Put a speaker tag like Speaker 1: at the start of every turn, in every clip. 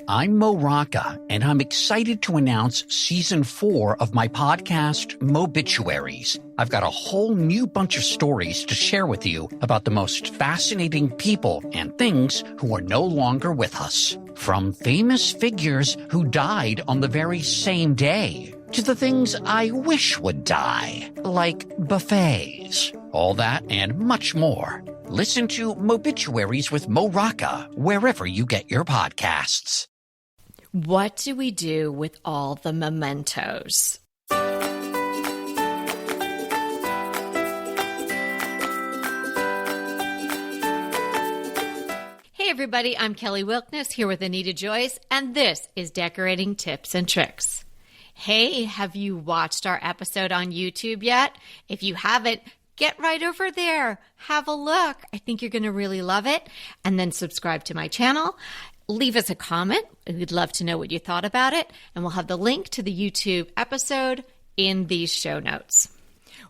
Speaker 1: I'm Mo Rocca, and I'm excited to announce Season 4 of my podcast, Mobituaries. I've got a whole new bunch of stories to share with you about the most fascinating people and things who are no longer with us. From famous figures who died on the very same day, to the things I wish would die, like buffets. All that and much more. Listen to Mobituaries with Mo Rocca wherever you get your podcasts.
Speaker 2: What do we do with all the mementos? Hey everybody, I'm Kelly Wilkness here with Anita Joyce, and this is Decorating Tips and Tricks. Hey, have you watched our episode on YouTube yet? If you haven't, get right over there. Have a look. I think you're going to really love it. And then subscribe to my channel. Leave us a comment. We'd love to know what you thought about it. And we'll have the link to the YouTube episode in these show notes.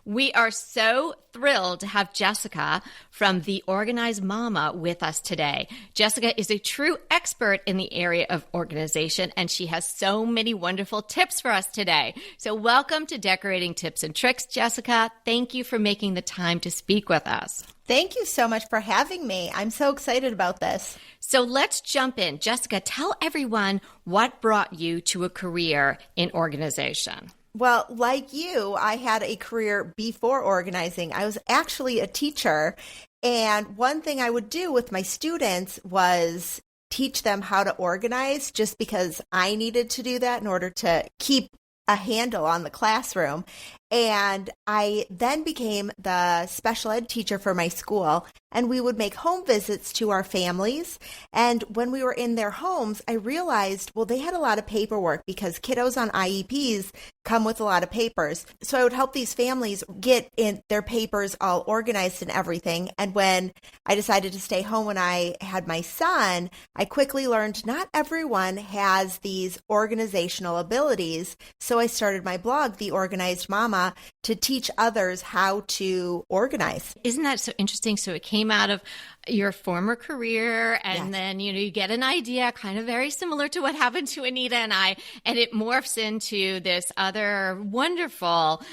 Speaker 2: We are so thrilled to have Jessica from The Organized Mama with us today. Jessica is a true expert in the area of organization, and she has so many wonderful tips for us today. So welcome to Decorating Tips and Tricks, Jessica. Thank you for making the time to speak with us.
Speaker 3: Thank you so much for having me. I'm so excited about this.
Speaker 2: So let's jump in. Jessica, tell everyone what brought you to a career in organization.
Speaker 3: Well, like you, I had a career before organizing. I was actually a teacher. And one thing I would do with my students was teach them how to organize, just because I needed to do that in order to keep a handle on the classroom. And I then became the special ed teacher for my school, and we would make home visits to our families. And when we were in their homes, I realized, well, they had a lot of paperwork because kiddos on IEPs come with a lot of papers. So I would help these families get in their papers all organized and everything. And when I decided to stay home when I had my son, I quickly learned not everyone has these organizational abilities. So I started my blog, The Organized Mama, to teach others how to organize.
Speaker 2: Isn't that so interesting? So it came out of your former career, and
Speaker 3: Yes.
Speaker 2: then, you get an idea kind of very similar to what happened to Anita and I, and it morphs into this other wonderful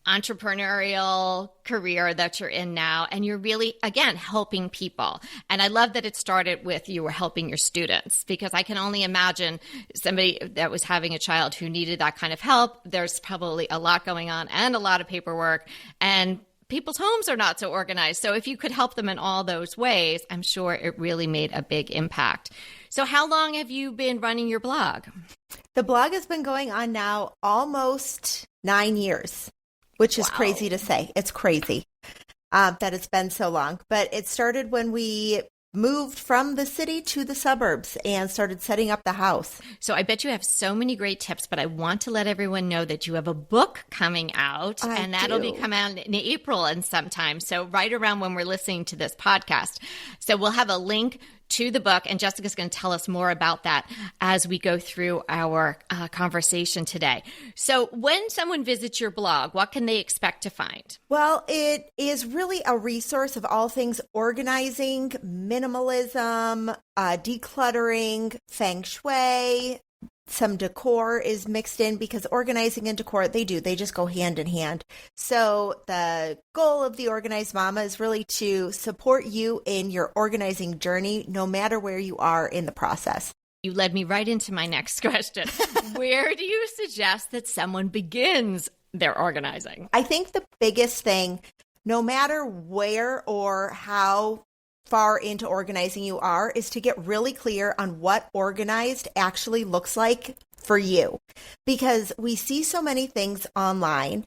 Speaker 2: entrepreneurial career that you're in now, and you're really, again, helping people. And I love that it started with you were helping your students, because I can only imagine somebody that was having a child who needed that kind of help. There's probably a lot going on and a lot of paperwork, and people's homes are not so organized. So if you could help them in all those ways, I'm sure it really made a big impact. So how long have you been running your blog?
Speaker 3: The blog has been going on now almost 9 years. Which is crazy to say. It's crazy that it's been so long. But it started when we moved from the city to the suburbs and started setting up the house.
Speaker 2: So I bet you have so many great tips, but I want to let everyone know that you have a book coming out, and that'll be coming out in April and sometime. So right around when we're listening to this podcast. So we'll have a link to the book, and Jessica's going to tell us more about that as we go through our conversation today. So when someone visits your blog, what can they expect to find?
Speaker 3: Well, it is really a resource of all things organizing, minimalism, decluttering, feng shui. Some decor is mixed in, because organizing and decor, they just go hand in hand. So the goal of The Organized Mama is really to support you in your organizing journey, no matter where you are in the process.
Speaker 2: You led me right into my next question. Where do you suggest that someone begins their organizing?
Speaker 3: I think the biggest thing, no matter where or how far into organizing you are, is to get really clear on what organized actually looks like for you. Because we see so many things online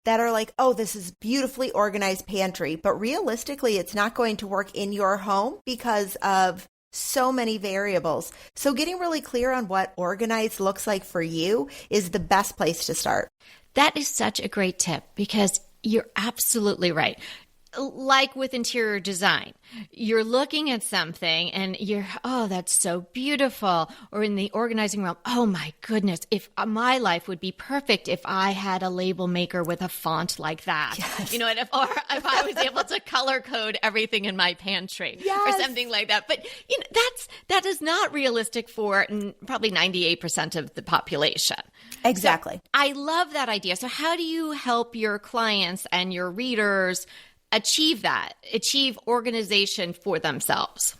Speaker 3: that are like, oh, this is beautifully organized pantry. But realistically, it's not going to work in your home because of so many variables. So getting really clear on what organized looks like for you is the best place to start.
Speaker 2: That is such a great tip, because you're absolutely right. like with interior design, you're looking at something and you're, oh, that's so beautiful. Or in the organizing realm, oh my goodness, if my life would be perfect if I had a label maker with a font like that.
Speaker 3: Yes.
Speaker 2: And if I was able to color code everything in my pantry or something like that. But that is not realistic for probably 98% of the population.
Speaker 3: Exactly.
Speaker 2: So I love that idea. So how do you help your clients and your readers achieve organization for themselves?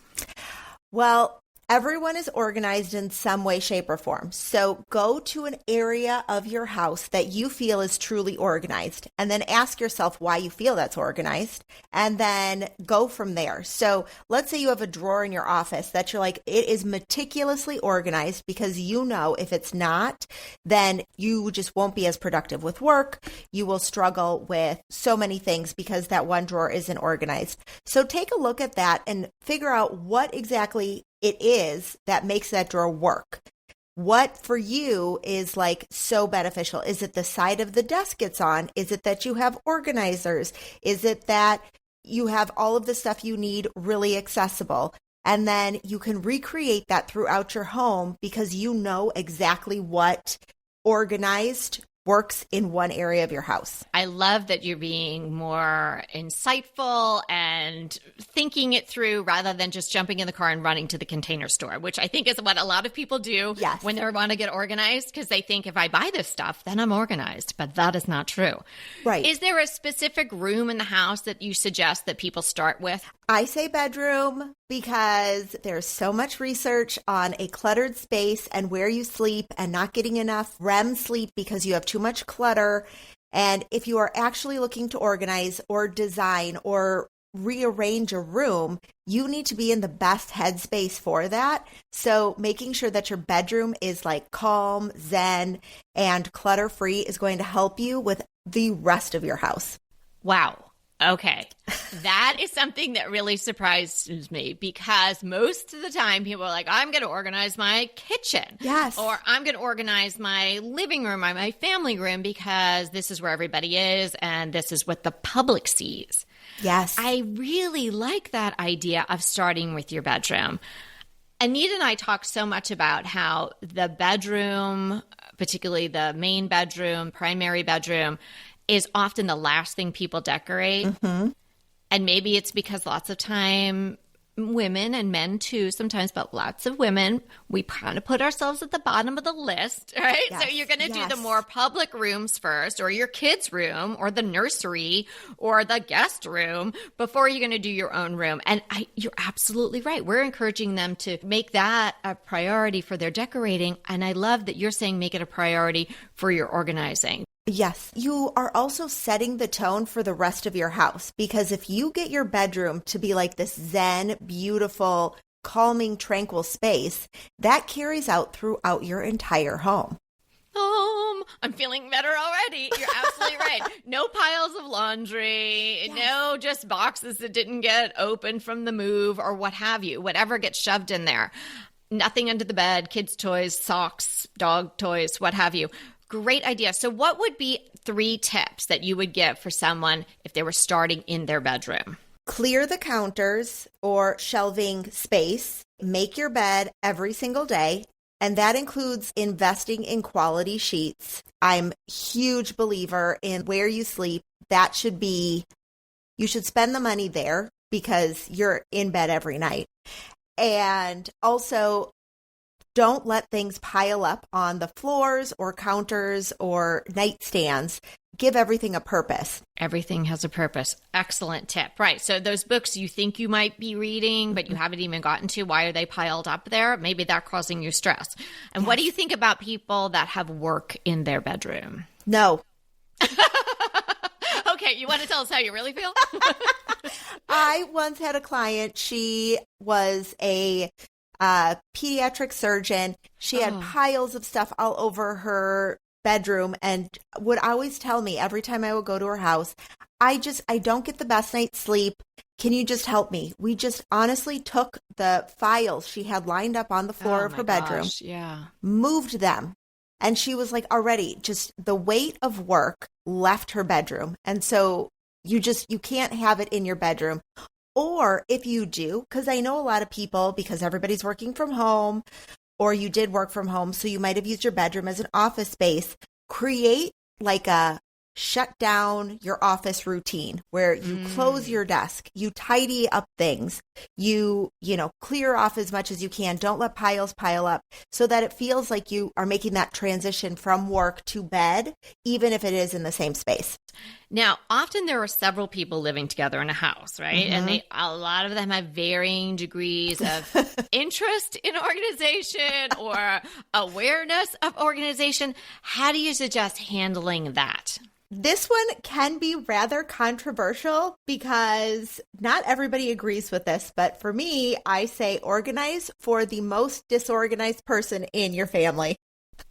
Speaker 3: Well, everyone is organized in some way, shape, or form. So go to an area of your house that you feel is truly organized, and then ask yourself why you feel that's organized, and then go from there. So let's say you have a drawer in your office that you're like, it is meticulously organized, because if it's not, then you just won't be as productive with work. You will struggle with so many things because that one drawer isn't organized. So take a look at that and figure out what exactly it is that makes that drawer work. What for you is like so beneficial? Is it the side of the desk it's on? Is it that you have organizers? Is it that you have all of the stuff you need really accessible? And then you can recreate that throughout your home because you know exactly what organized works in one area of your house.
Speaker 2: I love that you're being more insightful and thinking it through rather than just jumping in the car and running to the Container Store, which I think is what a lot of people do when they want to get organized, because they think if I buy this stuff, then I'm organized. But that is not true.
Speaker 3: Right.
Speaker 2: Is there a specific room in the house that you suggest that people start with?
Speaker 3: I say bedroom because there's so much research on a cluttered space and where you sleep and not getting enough REM sleep because you have too much clutter. And if you are actually looking to organize or design or rearrange a room, you need to be in the best headspace for that. So making sure that your bedroom is like calm, zen, and clutter-free is going to help you with the rest of your house.
Speaker 2: Wow. Okay. That is something that really surprises me, because most of the time people are like, I'm going to organize my kitchen.
Speaker 3: Yes.
Speaker 2: Or I'm going to organize my living room or my family room because this is where everybody is and this is what the public sees.
Speaker 3: Yes.
Speaker 2: I really like that idea of starting with your bedroom. Anita and I talked so much about how the bedroom, particularly the main bedroom, primary bedroom, is often the last thing people decorate.
Speaker 3: Mm-hmm.
Speaker 2: And maybe it's because lots of time, women and men too sometimes, but lots of women, we kind of put ourselves at the bottom of the list, right?
Speaker 3: Yes.
Speaker 2: So you're going to do the more public rooms first, or your kids' room, or the nursery, or the guest room, before you're going to do your own room. And you're absolutely right. We're encouraging them to make that a priority for their decorating. And I love that you're saying make it a priority for your organizing.
Speaker 3: Yes. You are also setting the tone for the rest of your house, because if you get your bedroom to be like this zen, beautiful, calming, tranquil space, that carries out throughout your entire home.
Speaker 2: I'm feeling better already. You're absolutely right. No piles of laundry, no just boxes that didn't get opened from the move or what have you, whatever gets shoved in there. Nothing under the bed, kids' toys, socks, dog toys, what have you. Great idea. So what would be 3 tips that you would give for someone if they were starting in their bedroom?
Speaker 3: Clear the counters or shelving space. Make your bed every single day. And that includes investing in quality sheets. I'm a huge believer in where you sleep. You should spend the money there because you're in bed every night. And also, don't let things pile up on the floors or counters or nightstands. Give everything a purpose.
Speaker 2: Everything has a purpose. Excellent tip. Right. So those books you think you might be reading, but you haven't even gotten to, why are they piled up there? Maybe they're causing you stress. And what do you think about people that have work in their bedroom?
Speaker 3: No.
Speaker 2: Okay. You want to tell us how you really feel?
Speaker 3: I once had a client. She was a pediatric surgeon. She had piles of stuff all over her bedroom and would always tell me every time I would go to her house, I don't get the best night's sleep. Can you just help me? We just honestly took the files she had lined up on the floor of her bedroom, moved them. And she was like, already just the weight of work left her bedroom. And so You can't have it in your bedroom. Or if you do, because I know a lot of people, because everybody's working from home, or you did work from home, so you might have used your bedroom as an office space, create like a shut down your office routine where you close your desk, you tidy up things, you clear off as much as you can. Don't let piles pile up, so that it feels like you are making that transition from work to bed, even if it is in the same space.
Speaker 2: Now, often there are several people living together in a house, right? And a lot of them have varying degrees of interest in organization or awareness of organization. How do you suggest handling that?
Speaker 3: This one can be rather controversial because not everybody agrees with this, but for me, I say organize for the most disorganized person in your family.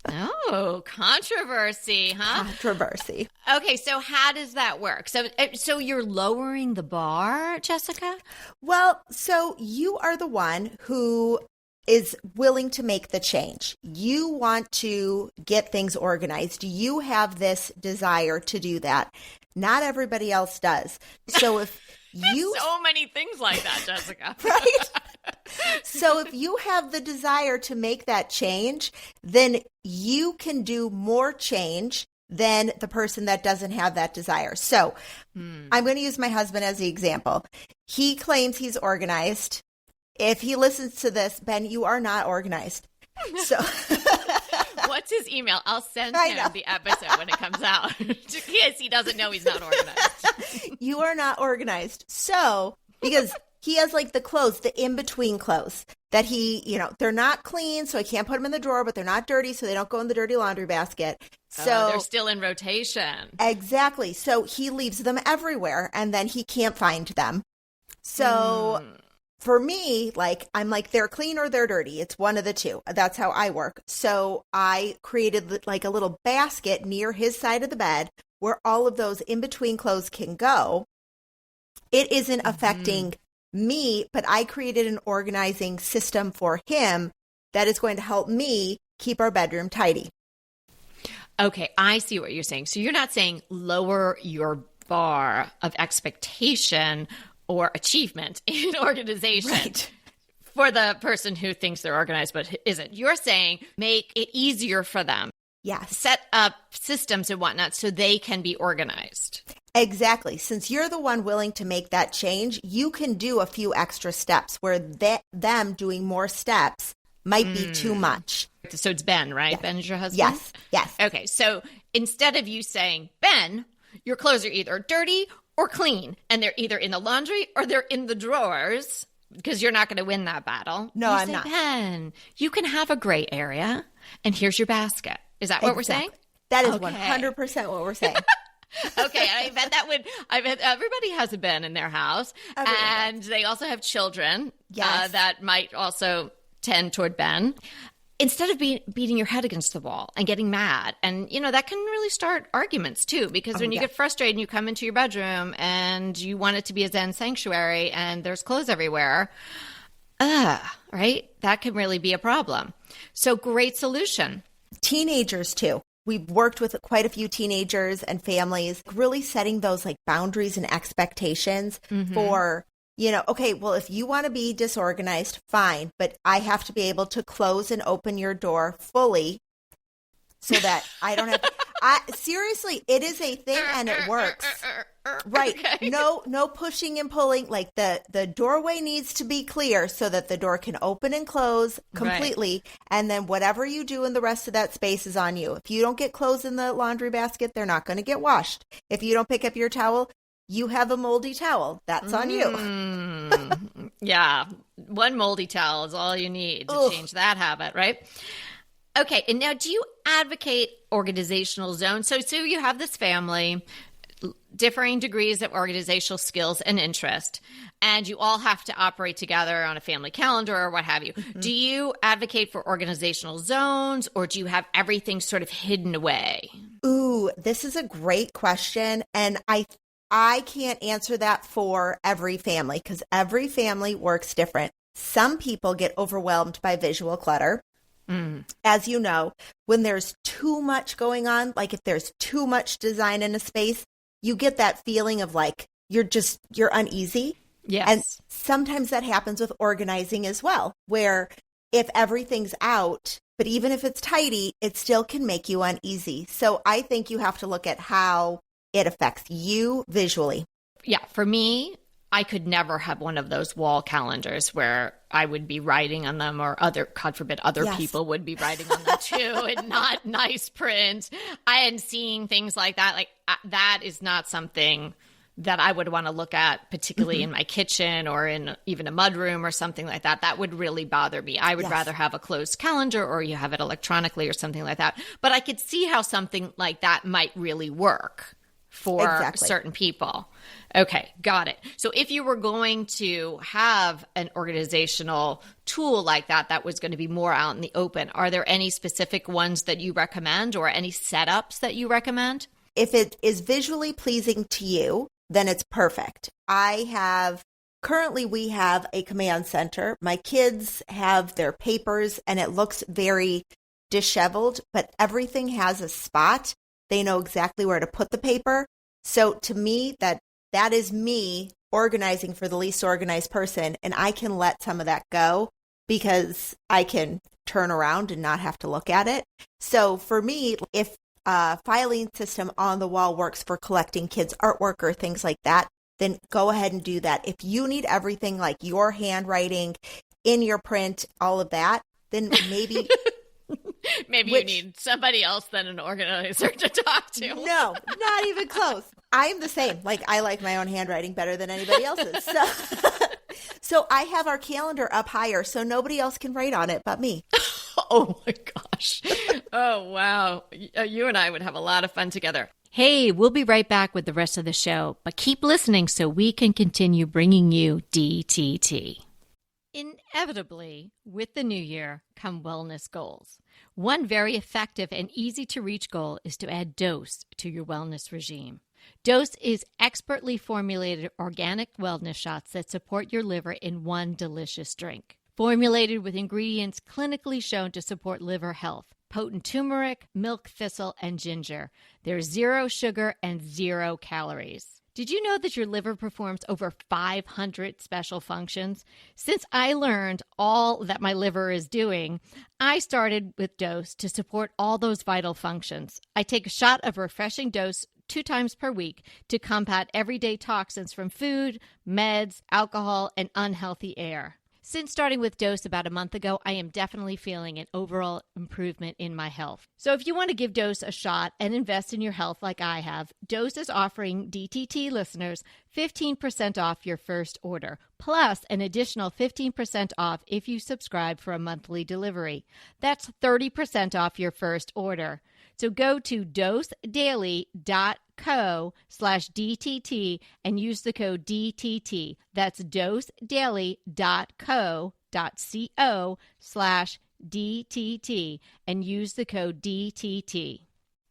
Speaker 2: Oh, controversy, huh?
Speaker 3: Controversy.
Speaker 2: Okay, so how does that work? So you're lowering the bar, Jessica?
Speaker 3: Well, so you are the one who is willing to make the change. You want to get things organized. You have this desire to do that. Not everybody else does. So if you...
Speaker 2: so many things like that, Jessica.
Speaker 3: Right? So if you have the desire to make that change, then you can do more change than the person that doesn't have that desire. So I'm going to use my husband as the example. He claims he's organized. If he listens to this, Ben, you are not organized. So
Speaker 2: what's his email? I'll send him the episode when it comes out. Yes, he doesn't know he's not organized.
Speaker 3: You are not organized. So, because he has like the clothes, the in-between clothes that they're not clean, so I can't put them in the drawer, but they're not dirty, so they don't go in the dirty laundry basket. So
Speaker 2: they're still in rotation.
Speaker 3: Exactly. So he leaves them everywhere, and then he can't find them. So for me, I'm like, they're clean or they're dirty. It's one of the two. That's how I work. So I created like a little basket near his side of the bed where all of those in-between clothes can go. It isn't affecting me, but I created an organizing system for him that is going to help me keep our bedroom tidy.
Speaker 2: Okay, I see what you're saying. So you're not saying lower your bar of expectation or achievement in organization for the person who thinks they're organized but isn't. You're saying make it easier for them.
Speaker 3: Yes.
Speaker 2: Set up systems and whatnot so they can be organized.
Speaker 3: Exactly. Since you're the one willing to make that change, you can do a few extra steps where them doing more steps might be too much.
Speaker 2: So it's Ben, right?
Speaker 3: Yes.
Speaker 2: Ben is your husband?
Speaker 3: Yes. Yes.
Speaker 2: Okay. So instead of you saying, Ben, your clothes are either dirty or clean, and they're either in the laundry or they're in the drawers, because you're not going to win that battle.
Speaker 3: No, I'm
Speaker 2: say,
Speaker 3: not.
Speaker 2: Ben, you can have a gray area, and here's your basket. Is that what we're saying?
Speaker 3: That is 100% what we're saying.
Speaker 2: Okay, I bet everybody has a Ben in their house. And they also have children that might also tend toward Ben. Instead of beating your head against the wall and getting mad, and that can really start arguments too, because when you get frustrated and you come into your bedroom and you want it to be a Zen sanctuary and there's clothes everywhere, right? That can really be a problem. So great solution.
Speaker 3: Teenagers too. We've worked with quite a few teenagers and families, really setting those like boundaries and expectations for, okay, well, if you want to be disorganized, fine, but I have to be able to close and open your door fully so that I don't have seriously, it is a thing and it works. Right. Okay. No pushing and pulling. Like the doorway needs to be clear so that the door can open and close completely. Right. And then whatever you do in the rest of that space is on you. If you don't get clothes in the laundry basket, they're not going to get washed. If you don't pick up your towel, you have a moldy towel. That's on you.
Speaker 2: Yeah. One moldy towel is all you need to change that habit, right? Okay. And now, do you advocate organizational zones? So you have this family, differing degrees of organizational skills and interest, and you all have to operate together on a family calendar or what have you. Do you advocate for organizational zones, or do you have everything sort of hidden away?
Speaker 3: Ooh, this is a great question. And I can't answer that for every family because every family works different. Some people get overwhelmed by visual clutter. As you know, when there's too much going on, like if there's too much design in a space, you get that feeling of like, you're uneasy.
Speaker 2: Yes.
Speaker 3: And sometimes that happens with organizing as well, where if everything's out, but even if it's tidy, it still can make you uneasy. So I think you have to look at how it affects you visually.
Speaker 2: Yeah, for me, I could never have one of those wall calendars where I would be writing on them, or God forbid, other people would be writing on them too, and not nice print. And seeing things like that, like that is not something that I would want to look at, particularly in my kitchen or in even a mudroom or something like that. That would really bother me. I would rather have a closed calendar, or you have it electronically or something like that. But I could see how something like that might really work for certain people. Okay, got it. So if you were going to have an organizational tool like that, that was going to be more out in the open, are there any specific ones that you recommend, or any setups that you recommend?
Speaker 3: If it is visually pleasing to you, then it's perfect. Currently we have a command center. My kids have their papers and it looks very disheveled, but everything has a spot. They know exactly where to put the paper. So to me, that is me organizing for the least organized person, and I can let some of that go because I can turn around and not have to look at it. So for me, if a filing system on the wall works for collecting kids' artwork or things like that, then go ahead and do that. If you need everything like your handwriting in your print, all of that, then maybe...
Speaker 2: You need somebody else than an organizer to talk to.
Speaker 3: No, not even close. I'm the same. Like, I like my own handwriting better than anybody else's. So I have our calendar up higher so nobody else can write on it but me.
Speaker 2: Oh my gosh. Oh, wow. You and I would have a lot of fun together. Hey, we'll be right back with the rest of the show, but keep listening so we can continue bringing you DTT. Inevitably, with the new year come wellness goals. One very effective and easy to reach goal is to add dose to your wellness regime. Dose is expertly formulated organic wellness shots that support your liver in one delicious drink. Formulated with ingredients clinically shown to support liver health: potent turmeric, milk thistle, and ginger. There's 0 sugar and 0 calories. Did you know that your liver performs over 500 special functions? Since I learned all that my liver is doing, I started with Dose to support all those vital functions. I take a shot of refreshing Dose 2 times per week to combat everyday toxins from food, meds, alcohol, and unhealthy air. Since starting with Dose about a month ago, I am definitely feeling an overall improvement in my health. So if you want to give Dose a shot and invest in your health like I have, Dose is offering DTT listeners 15% off your first order, plus an additional 15% off if you subscribe for a monthly delivery. That's 30% off your first order. So go to dosedaily.co/DTT and use the code DTT. That's dosedaily.co.co/DTT and use the code DTT.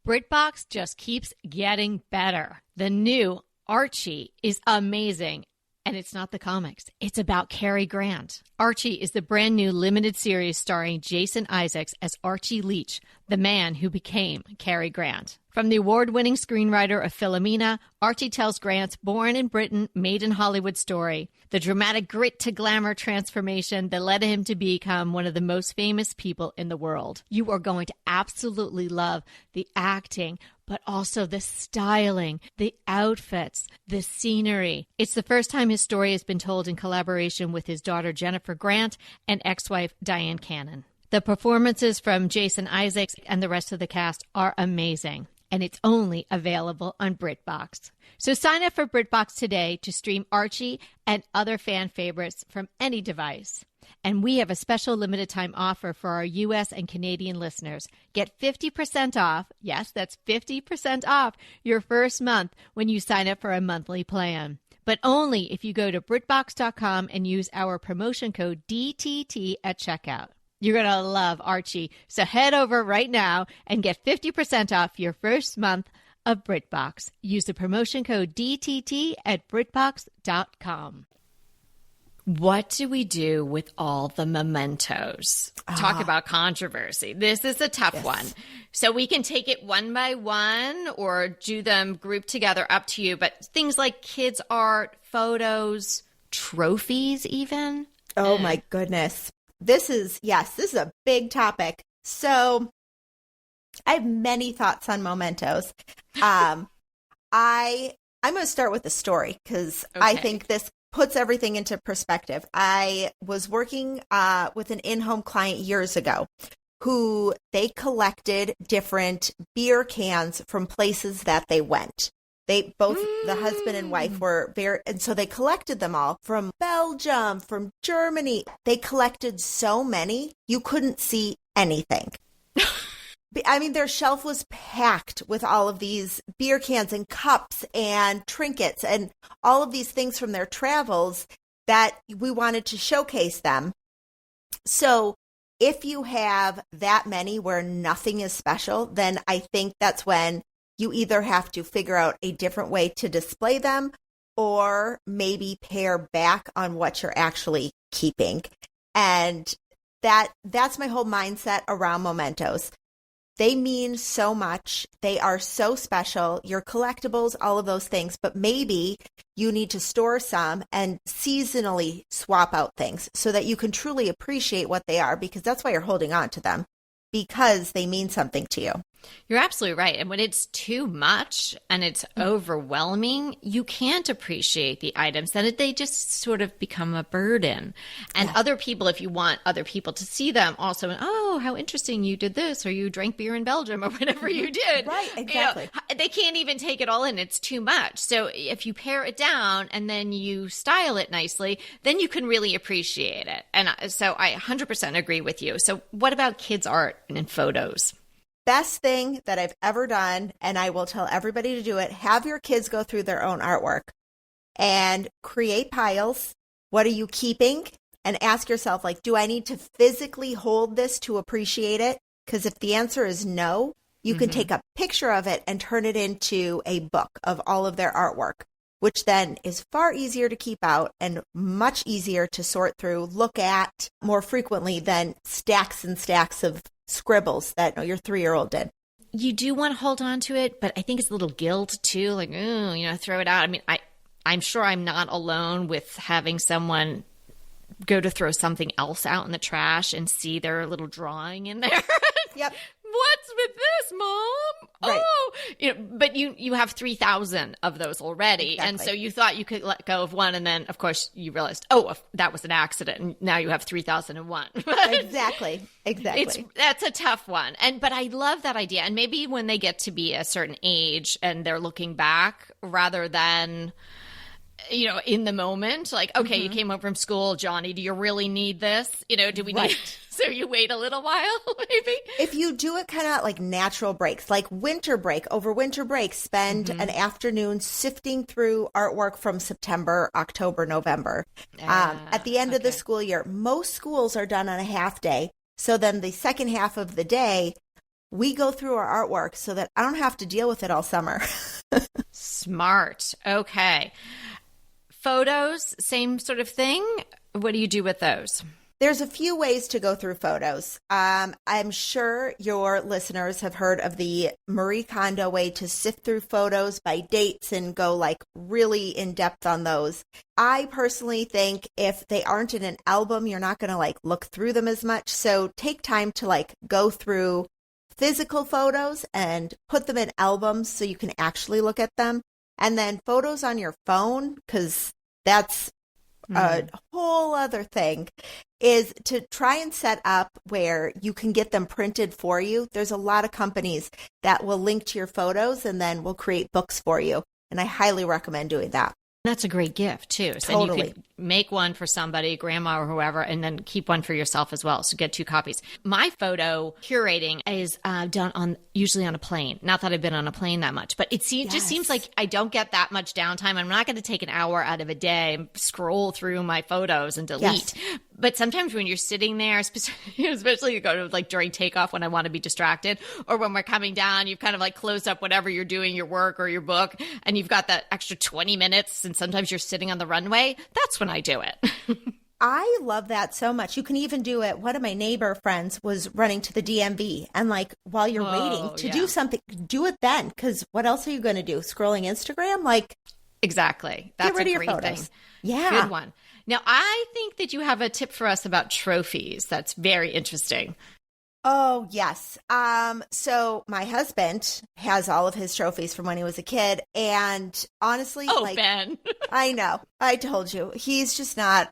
Speaker 2: BritBox just keeps getting better. The new Archie is amazing. And it's not the comics. It's about Cary Grant. Archie is the brand new limited series starring Jason Isaacs as Archie Leach, the man who became Cary Grant. From the award-winning screenwriter of Philomena, Archie tells Grant's born in Britain, made in Hollywood story, the dramatic grit to glamour transformation that led him to become one of the most famous people in the world. You are going to absolutely love the acting, but also the styling, the outfits, the scenery. It's the first time his story has been told in collaboration with his daughter Jennifer Grant and ex-wife Diane Cannon. The performances from Jason Isaacs and the rest of the cast are amazing, and it's only available on BritBox. So sign up for BritBox today to stream Archie and other fan favorites from any device. And we have a special limited time offer for our U.S. and Canadian listeners. Get 50% off, yes, that's 50% off your first month when you sign up for a monthly plan. But only if you go to BritBox.com and use our promotion code DTT at checkout. You're going to love Archie. So head over right now and get 50% off your first month of BritBox. Use the promotion code DTT at BritBox.com. What do we do with all the mementos? Talk about controversy. This is a tough one. So we can take it one by one or do them grouped together, up to you. But things like kids' art, photos, trophies even.
Speaker 3: Oh my goodness. This is a big topic. So I have many thoughts on mementos. I'm going to start with a story because I think this puts everything into perspective. I was working with an in-home client years ago who they collected different beer cans from places that they went. They both, the husband and wife were very, and so they collected them all from Belgium, from Germany. They collected so many, you couldn't see anything. I mean, their shelf was packed with all of these beer cans and cups and trinkets and all of these things from their travels that we wanted to showcase them. So if you have that many where nothing is special, then I think that's when you either have to figure out a different way to display them or maybe pare back on what you're actually keeping. And that's my whole mindset around mementos. They mean so much. They are so special. Your collectibles, all of those things. But maybe you need to store some and seasonally swap out things so that you can truly appreciate what they are, because that's why you're holding on to them, because they mean something to you.
Speaker 2: You're absolutely right. And when it's too much and it's overwhelming, you can't appreciate the items. Then they just sort of become a burden. And other people, if you want other people to see them also, oh, how interesting you did this, or you drank beer in Belgium, or whatever you did.
Speaker 3: Right, exactly.
Speaker 2: You know, they can't even take it all in. It's too much. So if you pare it down and then you style it nicely, then you can really appreciate it. And so I 100% agree with you. So what about kids' art and photos?
Speaker 3: Best thing that I've ever done, and I will tell everybody to do it, have your kids go through their own artwork and create piles. What are you keeping? And ask yourself, like, do I need to physically hold this to appreciate it? Because if the answer is no, you can take a picture of it and turn it into a book of all of their artwork, which then is far easier to keep out and much easier to sort through, look at more frequently than stacks and stacks of scribbles that your 3-year-old did.
Speaker 2: You do want to hold on to it, but I think it's a little guilt too, like, throw it out. I mean, I'm sure I'm not alone with having someone go to throw something else out in the trash and see their little drawing in there.
Speaker 3: Yep.
Speaker 2: What's with this, Mom?
Speaker 3: Right.
Speaker 2: Oh, but you have 3,000 of those already.
Speaker 3: Exactly.
Speaker 2: And so you thought you could let go of one. And then, of course, you realized, oh, that was an accident. And now you have 3,001.
Speaker 3: Exactly.
Speaker 2: That's a tough one. But I love that idea. And maybe when they get to be a certain age and they're looking back rather than, in the moment, like, okay, you came home from school, Johnny, do you really need this? Do we need, so you wait a little while, maybe?
Speaker 3: If you do it kind of like natural breaks, like winter break, over winter break, spend an afternoon sifting through artwork from September, October, November. At the end of the school year, most schools are done on a half day. So then the second half of the day, we go through our artwork so that I don't have to deal with it all summer.
Speaker 2: Smart. Okay. Photos, same sort of thing. What do you do with those?
Speaker 3: There's a few ways to go through photos. I'm sure your listeners have heard of the Marie Kondo way to sift through photos by dates and go like really in depth on those. I personally think if they aren't in an album, you're not going to like look through them as much. So take time to like go through physical photos and put them in albums so you can actually look at them. And then photos on your phone, because that's a whole other thing, is to try and set up where you can get them printed for you. There's a lot of companies that will link to your photos and then will create books for you. And I highly recommend doing that.
Speaker 2: That's a great gift too. So
Speaker 3: Totally.
Speaker 2: you could make one for somebody, grandma or whoever, and then keep one for yourself as well. So get 2 copies. My photo curating is done usually on a plane. Not that I've been on a plane that much, but it just seems like I don't get that much downtime. I'm not going to take an hour out of a day and scroll through my photos and delete. Yes. But sometimes when you're sitting there, especially you go to like during takeoff when I want to be distracted, or when we're coming down, you've kind of like closed up whatever you're doing, your work or your book, and you've got that extra 20 minutes, and sometimes you're sitting on the runway. That's when I do it.
Speaker 3: I love that so much. You can even do it. One of my neighbor friends was running to the DMV, and like while you're waiting to do something, do it then. Because what else are you going to do? Scrolling Instagram? Like,
Speaker 2: exactly. That's
Speaker 3: get rid
Speaker 2: a
Speaker 3: of your
Speaker 2: great
Speaker 3: photos.
Speaker 2: thing.
Speaker 3: Yeah.
Speaker 2: Good one. Now, I think that you have a tip for us about trophies. That's very interesting.
Speaker 3: Oh, yes. So my husband has all of his trophies from when he was a kid. And honestly,
Speaker 2: Ben.
Speaker 3: I know, I told you, he's just not,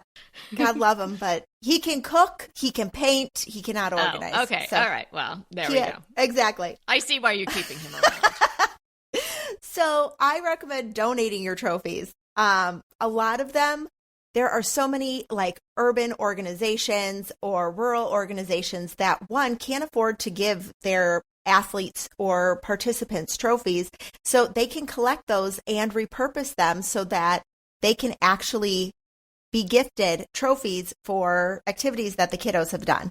Speaker 3: God love him, but he can cook, he can paint, he cannot organize.
Speaker 2: Oh, okay.
Speaker 3: So,
Speaker 2: all right. Well, there we go.
Speaker 3: Exactly.
Speaker 2: I see why you're keeping him around.
Speaker 3: So I recommend donating your trophies. A lot of them, there are so many like urban organizations or rural organizations that one can't afford to give their athletes or participants trophies. So they can collect those and repurpose them so that they can actually be gifted trophies for activities that the kiddos have done.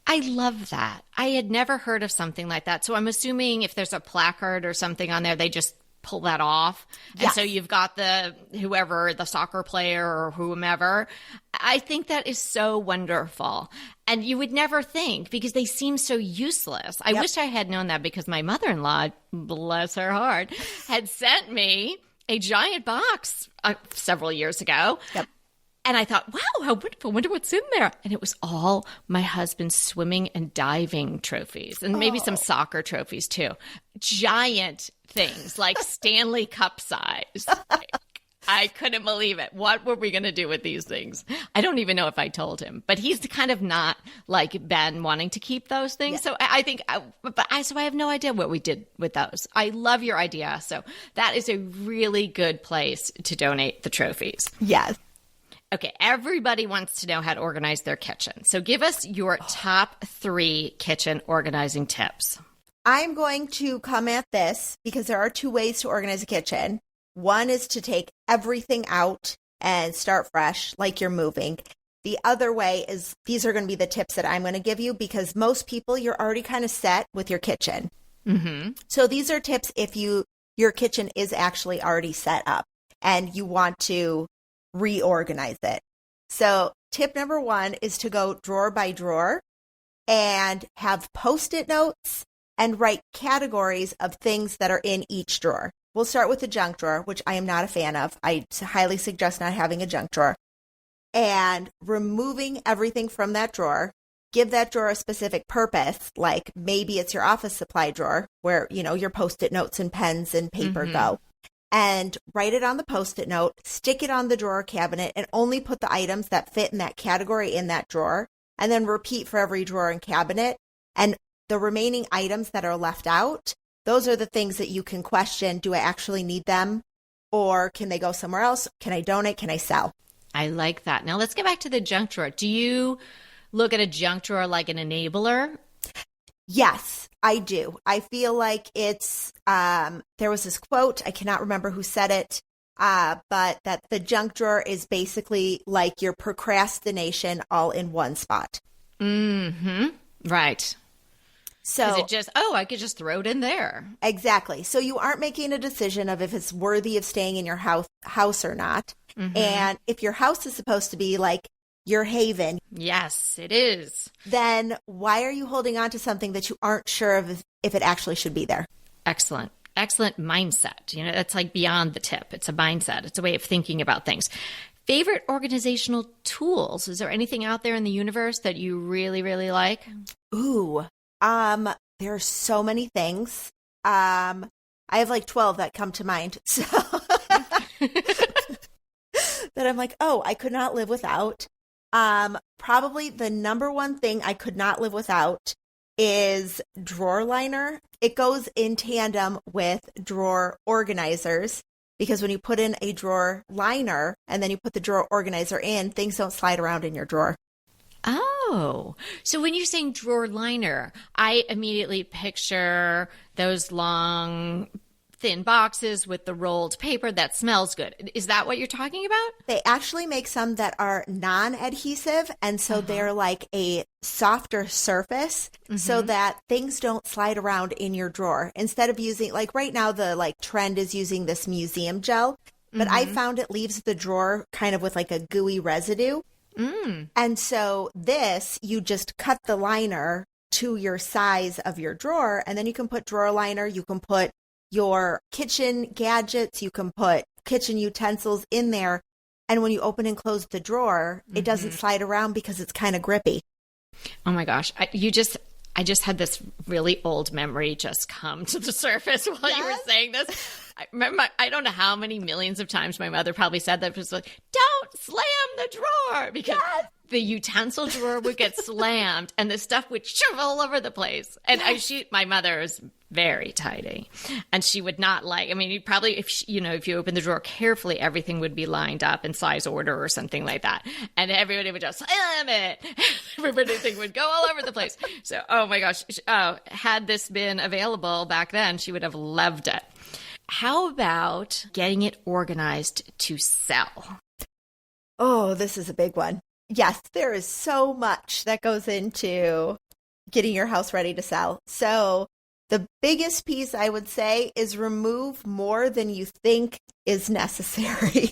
Speaker 2: I love that. I had never heard of something like that. So I'm assuming if there's a placard or something on there, they just pull that off. And
Speaker 3: Yes.
Speaker 2: so you've got the soccer player or whomever. I think that is so wonderful. And you would never think, because they seem so useless. I wish I had known that, because my mother-in-law, bless her heart, had sent me a giant box several years ago.
Speaker 3: Yep.
Speaker 2: And I thought, wow, how wonderful. I wonder what's in there. And it was all my husband's swimming and diving trophies, and maybe some soccer trophies too. Giant things, like Stanley Cup size. I couldn't believe it. What were we going to do with these things? I don't even know if I told him, but he's kind of not like Ben, wanting to keep those things.
Speaker 3: Yeah.
Speaker 2: So I think, so I have no idea what we did with those. I love your idea. So that is a really good place to donate the trophies.
Speaker 3: Yes.
Speaker 2: Okay, everybody wants to know how to organize their kitchen. So give us your top 3 kitchen organizing tips.
Speaker 3: I'm going to come at this because there are 2 ways to organize a kitchen. One is to take everything out and start fresh, like you're moving. The other way is, these are going to be the tips that I'm going to give you, because most people, you're already kind of set with your kitchen.
Speaker 2: Mm-hmm.
Speaker 3: So these are tips if your kitchen is actually already set up and you want to reorganize it. So tip number 1 is to go drawer by drawer and have Post-it notes and write categories of things that are in each drawer. We'll start with the junk drawer, which I am not a fan of. I highly suggest not having a junk drawer. And removing everything from that drawer. Give that drawer a specific purpose, like maybe it's your office supply drawer where, your Post-it notes and pens and paper go. And write it on the Post-it note, stick it on the drawer cabinet, and only put the items that fit in that category in that drawer, and then repeat for every drawer and cabinet. And the remaining items that are left out, those are the things that you can question. Do I actually need them? Or can they go somewhere else? Can I donate? Can I sell?
Speaker 2: I like that. Now let's get back to the junk drawer. Do you look at a junk drawer like an enabler?
Speaker 3: Yes, I do. I feel like it's, there was this quote, I cannot remember who said it, but that the junk drawer is basically like your procrastination all in one spot.
Speaker 2: Mm-hmm. Right.
Speaker 3: So
Speaker 2: I could just throw it in there.
Speaker 3: Exactly. So you aren't making a decision of if it's worthy of staying in your house or not. Mm-hmm. And if your house is supposed to be like your haven.
Speaker 2: Yes, it is.
Speaker 3: Then why are you holding on to something that you aren't sure of if it actually should be there?
Speaker 2: Excellent. Excellent mindset. That's like beyond the tip. It's a mindset. It's a way of thinking about things. Favorite organizational tools? Is there anything out there in the universe that you really, really like?
Speaker 3: Ooh, there are so many things. I have like 12 that come to mind. So that I'm like, oh, I could not live without. Probably the number one thing I could not live without is drawer liner. It goes in tandem with drawer organizers, because when you put in a drawer liner and then you put the drawer organizer in, things don't slide around in your drawer.
Speaker 2: Oh, so when you're saying drawer liner, I immediately picture those long, thin boxes with the rolled paper that smells good. Is that what you're talking about?
Speaker 3: They actually make some that are non-adhesive, and so they're like a softer surface so that things don't slide around in your drawer. Instead of using, like right now, the like trend is using this museum gel, but I found it leaves the drawer kind of with like a gooey residue. And so this, you just cut the liner to your size of your drawer, and then you can put drawer liner, you can put your kitchen gadgets, you can put kitchen utensils in there. And when you open and close the drawer, it doesn't slide around because it's kind of grippy.
Speaker 2: Oh my gosh. I just had this really old memory just come to the surface while you were saying this. I remember, I don't know how many millions of times my mother probably said that. It was like, don't slam the drawer, because the utensil drawer would get slammed and the stuff would shove all over the place. And my mother is very tidy, and she would not like, I mean, you probably, if you open the drawer carefully, everything would be lined up in size order or something like that. And everybody would just slam it. Everything would go all over the place. So, oh my gosh. Had this been available back then, she would have loved it. How about getting it organized to sell?
Speaker 3: Oh, this is a big one. Yes, there is so much that goes into getting your house ready to sell. So the biggest piece I would say is remove more than you think is necessary.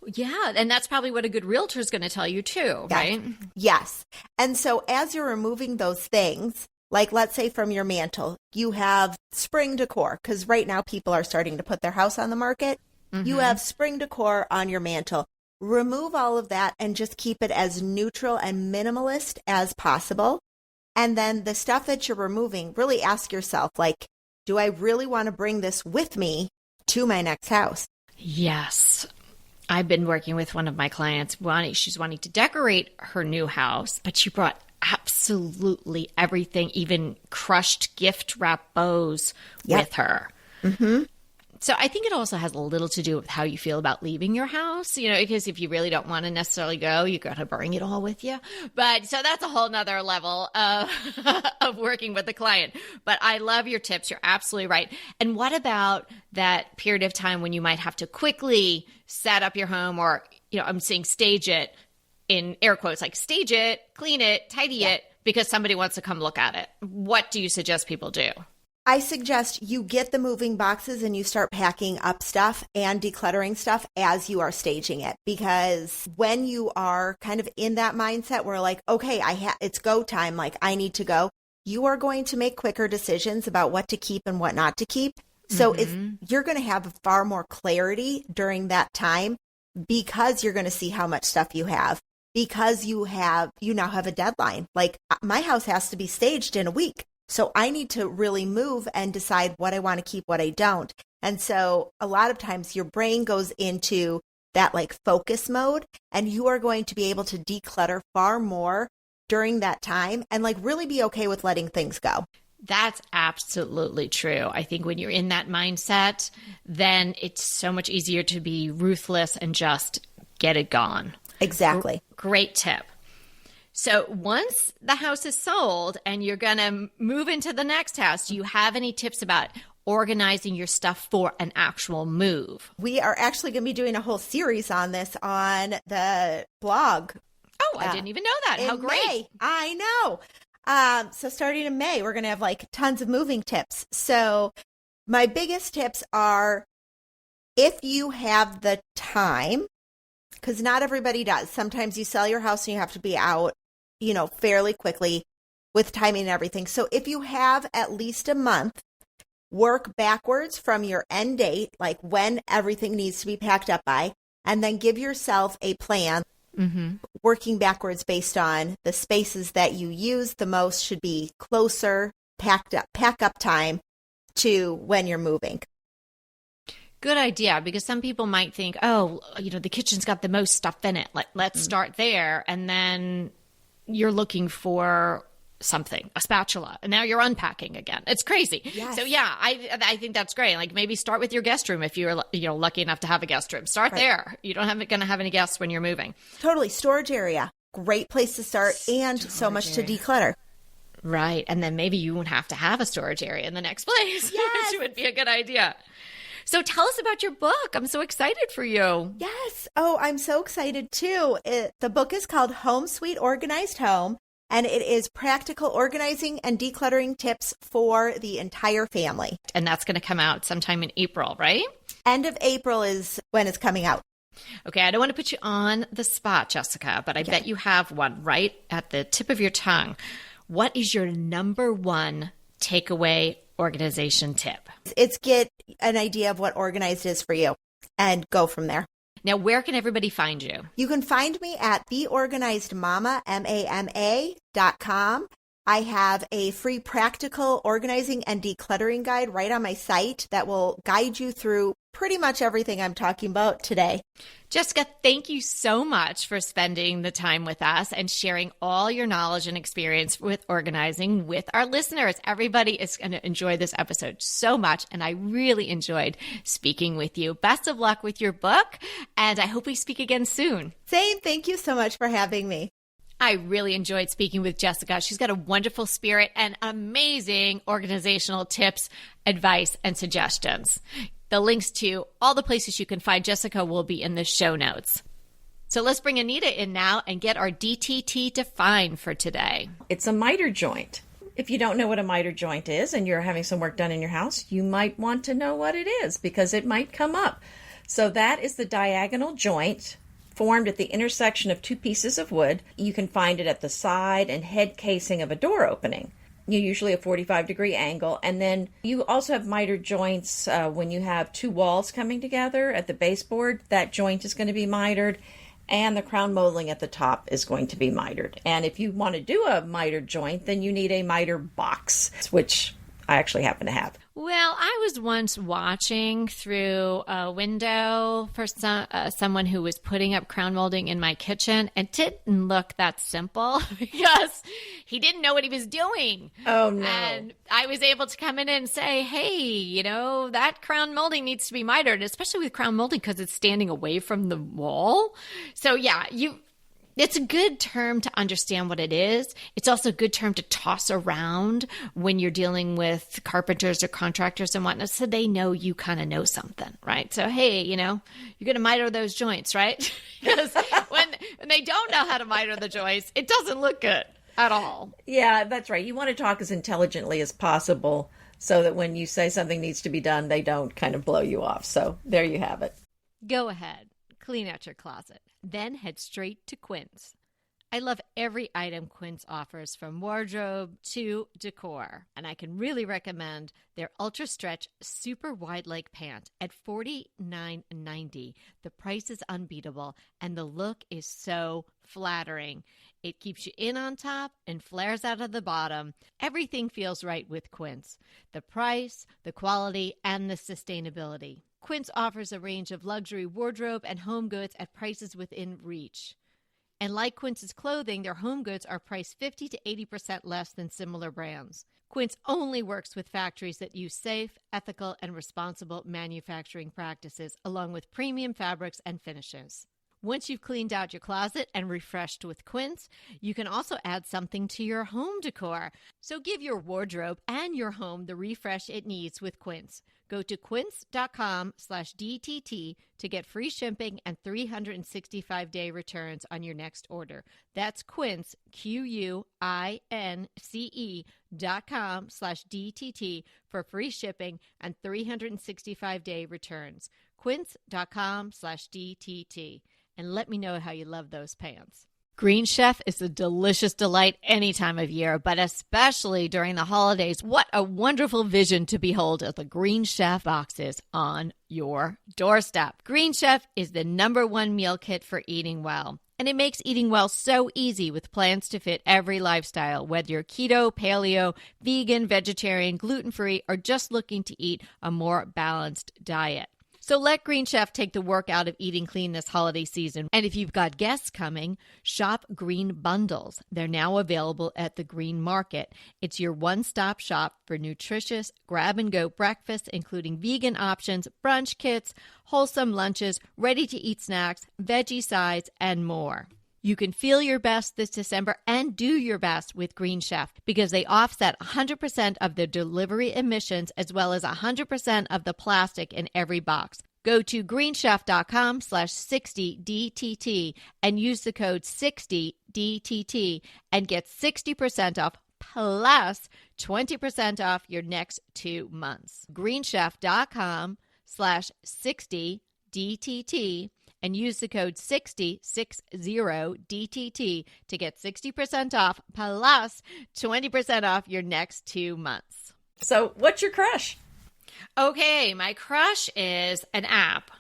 Speaker 2: Yeah, and that's probably what a good realtor is going to tell you too, right?
Speaker 3: Yes. And so as you're removing those things, like let's say from your mantle, you have spring decor, because right now people are starting to put their house on the market. You have spring decor on your mantle. Remove all of that and just keep it as neutral and minimalist as possible. And then the stuff that you're removing, really ask yourself, like, do I really want to bring this with me to my next house?
Speaker 2: Yes. I've been working with one of my clients. She's wanting to decorate her new house, but she brought absolutely everything, even crushed gift wrap bows with her. So I think it also has a little to do with how you feel about leaving your house, because if you really don't want to necessarily go, you got to bring it all with you. But so that's a whole nother level of working with the client. But I love your tips. You're absolutely right. And what about that period of time when you might have to quickly set up your home, or, I'm saying stage it in air quotes, like stage it, clean it, tidy it, because somebody wants to come look at it. What do you suggest people do?
Speaker 3: I suggest you get the moving boxes and you start packing up stuff and decluttering stuff as you are staging it. Because when you are kind of in that mindset where like, okay, it's go time, like I need to go, you are going to make quicker decisions about what to keep and what not to keep. So you're going to have far more clarity during that time, because you're going to see how much stuff you have, because you now have a deadline. Like my house has to be staged in a week. So I need to really move and decide what I want to keep, what I don't. And so a lot of times your brain goes into that like focus mode, and you are going to be able to declutter far more during that time and like really be okay with letting things go.
Speaker 2: That's absolutely true. I think when you're in that mindset, then it's so much easier to be ruthless and just get it gone.
Speaker 3: Exactly.
Speaker 2: Great tip. So once the house is sold and you're going to move into the next house, do you have any tips about organizing your stuff for an actual move?
Speaker 3: We are actually going to be doing a whole series on this on the blog.
Speaker 2: Oh, I didn't even know that. How great.
Speaker 3: May. I know. So starting in May, we're going to have like tons of moving tips. So my biggest tips are, if you have the time, because not everybody does. Sometimes you sell your house and you have to be out, fairly quickly with timing and everything. So if you have at least a month, work backwards from your end date, like when everything needs to be packed up by, and then give yourself a plan, working backwards based on the spaces that you use the most should be closer pack up time to when you're moving.
Speaker 2: Good idea, because some people might think, oh, the kitchen's got the most stuff in it. Let's start there. And then you're looking for something, a spatula, and now you're unpacking again. It's crazy.
Speaker 3: Yes.
Speaker 2: So yeah, I think that's great. Like maybe start with your guest room if you're lucky enough to have a guest room. Start there. You don't going to have any guests when you're moving.
Speaker 3: Totally. Storage area. Great place to start, and so much to declutter.
Speaker 2: Right. And then maybe you won't have to have a storage area in the next place, which would be a good idea. So tell us about your book. I'm so excited for you.
Speaker 3: Yes. Oh, I'm so excited too. The book is called Home Sweet Organized Home, and it is practical organizing and decluttering tips for the entire family.
Speaker 2: And that's going to come out sometime in April, right?
Speaker 3: End of April is when it's coming out.
Speaker 2: Okay, I don't want to put you on the spot, Jessica, but I bet you have one right at the tip of your tongue. What is your number one takeaway organization tip?
Speaker 3: It's get an idea of what organized is for you and go from there.
Speaker 2: Now, where can everybody find you?
Speaker 3: You can find me at theorganizedmama, MAMA.com. I have a free practical organizing and decluttering guide right on my site that will guide you through pretty much everything I'm talking about today.
Speaker 2: Jessica, thank you so much for spending the time with us and sharing all your knowledge and experience with organizing with our listeners. Everybody is going to enjoy this episode so much, and I really enjoyed speaking with you. Best of luck with your book, and I hope we speak again soon.
Speaker 3: Same. Thank you so much for having me.
Speaker 2: I really enjoyed speaking with Jessica. She's got a wonderful spirit and amazing organizational tips, advice, and suggestions. The links to all the places you can find Jessica will be in the show notes. So let's bring Anita in now and get our DTT defined for today.
Speaker 4: It's a miter joint. If you don't know what a miter joint is and you're having some work done in your house, you might want to know what it is because it might come up. So that is the diagonal joint formed at the intersection of two pieces of wood. You can find it at the side and head casing of a door opening. Usually a 45-degree angle. And then you also have miter joints when you have two walls coming together at the baseboard. That joint is going to be mitered, and the crown molding at the top is going to be mitered. And if you want to do a miter joint, then you need a miter box, which I actually happen to have.
Speaker 2: Well, I was once watching through a window for someone who was putting up crown molding in my kitchen, and it didn't look that simple because he didn't know what he was doing.
Speaker 4: Oh, no.
Speaker 2: And I was able to come in and say, hey, that crown molding needs to be mitered, especially with crown molding because it's standing away from the wall. So, yeah, it's a good term to understand what it is. It's also a good term to toss around when you're dealing with carpenters or contractors and whatnot, so they know you kind of know something, right? So, hey, you're going to miter those joints, right? Because when they don't know how to miter the joints, it doesn't look good at all.
Speaker 4: Yeah, that's right. You want to talk as intelligently as possible so that when you say something needs to be done, they don't kind of blow you off. So there you have it.
Speaker 2: Go ahead. Clean out your closet. Then head straight to Quince. I love every item Quince offers, from wardrobe to decor. And I can really recommend their Ultra Stretch Super Wide Leg Pant at $49.90. The price is unbeatable, and the look is so flattering. It keeps you in on top and flares out of the bottom. Everything feels right with Quince. The price, the quality, and the sustainability. Quince offers a range of luxury wardrobe and home goods at prices within reach. And like Quince's clothing, their home goods are priced 50 to 80% less than similar brands. Quince only works with factories that use safe, ethical, and responsible manufacturing practices, along with premium fabrics and finishes. Once you've cleaned out your closet and refreshed with Quince, you can also add something to your home decor. So give your wardrobe and your home the refresh it needs with Quince. Go to quince.com/DTT to get free shipping and 365-day returns on your next order. That's Quince, QUINCE.com/DTT for free shipping and 365-day returns. Quince.com/DTT. And let me know how you love those pants. Green Chef is a delicious delight any time of year, but especially during the holidays. What a wonderful vision to behold as the Green Chef boxes on your doorstep. Green Chef is the #1 meal kit for eating well. And it makes eating well so easy with plans to fit every lifestyle, whether you're keto, paleo, vegan, vegetarian, gluten-free, or just looking to eat a more balanced diet. So let Green Chef take the work out of eating clean this holiday season. And if you've got guests coming, shop Green Bundles. They're now available at the Green Market. It's your one-stop shop for nutritious grab-and-go breakfast, including vegan options, brunch kits, wholesome lunches, ready-to-eat snacks, veggie sides, and more. You can feel your best this December and do your best with Green Chef because they offset 100% of the delivery emissions as well as 100% of the plastic in every box. Go to greenchef.com/60DTT and use the code 60DTT and get 60% off plus 20% off your next 2 months. greenchef.com/60DTT and use the code 60DTT to get 60% off plus 20% off your next 2 months.
Speaker 4: So what's your crush?
Speaker 2: Okay, my crush is an app.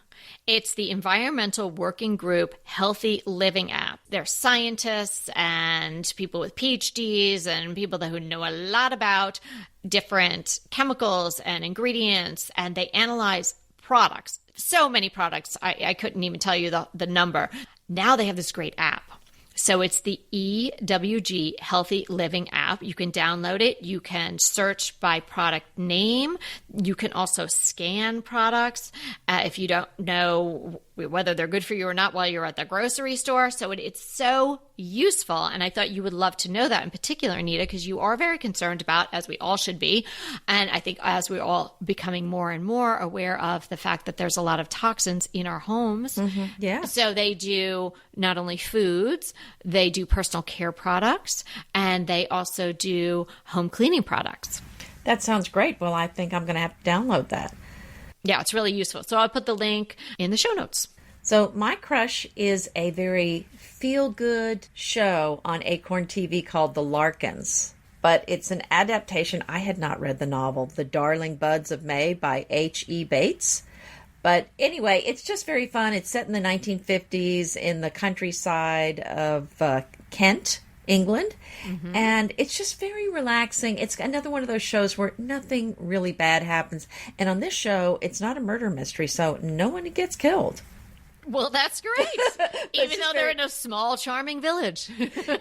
Speaker 2: It's the Environmental Working Group Healthy Living app. They're scientists and people with PhDs and people who know a lot about different chemicals and ingredients, and they analyze products. So many products, I couldn't even tell you the number. Now they have this great app. So it's the EWG Healthy Living app. You can download it. You can search by product name. You can also scan products if you don't know whether they're good for you or not while you're at the grocery store. So it's so useful. And I thought you would love to know that in particular, Anita, because you are very concerned about, as we all should be. And I think as we're all becoming more and more aware of the fact that there's a lot of toxins in our homes.
Speaker 4: Mm-hmm. Yeah.
Speaker 2: So they do not only foods, they do personal care products, and they also do home cleaning products.
Speaker 4: That sounds great. Well, I think I'm going to have to download that.
Speaker 2: Yeah, it's really useful. So I'll put the link in the show notes.
Speaker 4: So my crush is a very feel-good show on Acorn TV called The Larkins. But it's an adaptation. I had not read the novel, The Darling Buds of May by H.E. Bates. But anyway, it's just very fun. It's set in the 1950s in the countryside of Kent, England. Mm-hmm. And it's just very relaxing. It's another one of those shows where nothing really bad happens. And on this show, it's not a murder mystery, so no one gets killed.
Speaker 2: Well, that's great. Even though they're in a small, charming village.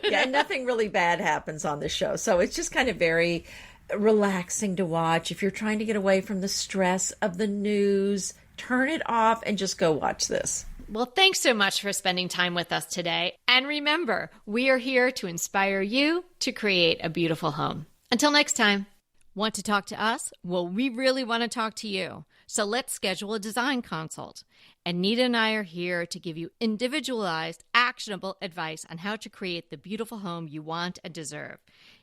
Speaker 4: Yeah, nothing really bad happens on this show. So it's just kind of very relaxing to watch. If you're trying to get away from the stress of the news, turn it off and just go watch this.
Speaker 2: Well, thanks so much for spending time with us today. And remember, we are here to inspire you to create a beautiful home. Until next time. Want to talk to us? Well, we really want to talk to you. So let's schedule a design consult. Anita and I are here to give you individualized, actionable advice on how to create the beautiful home you want and deserve.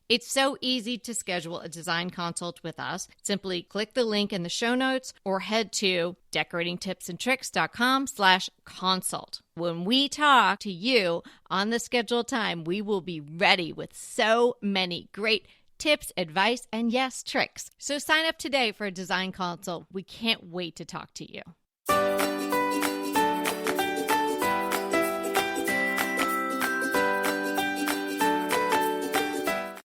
Speaker 2: It's so easy to schedule a design consult with us. Simply click the link in the show notes or head to decoratingtipsandtricks.com/consult. When we talk to you on the scheduled time, we will be ready with so many great tips, advice, and yes, tricks. So sign up today for a design consult. We can't wait to talk to you.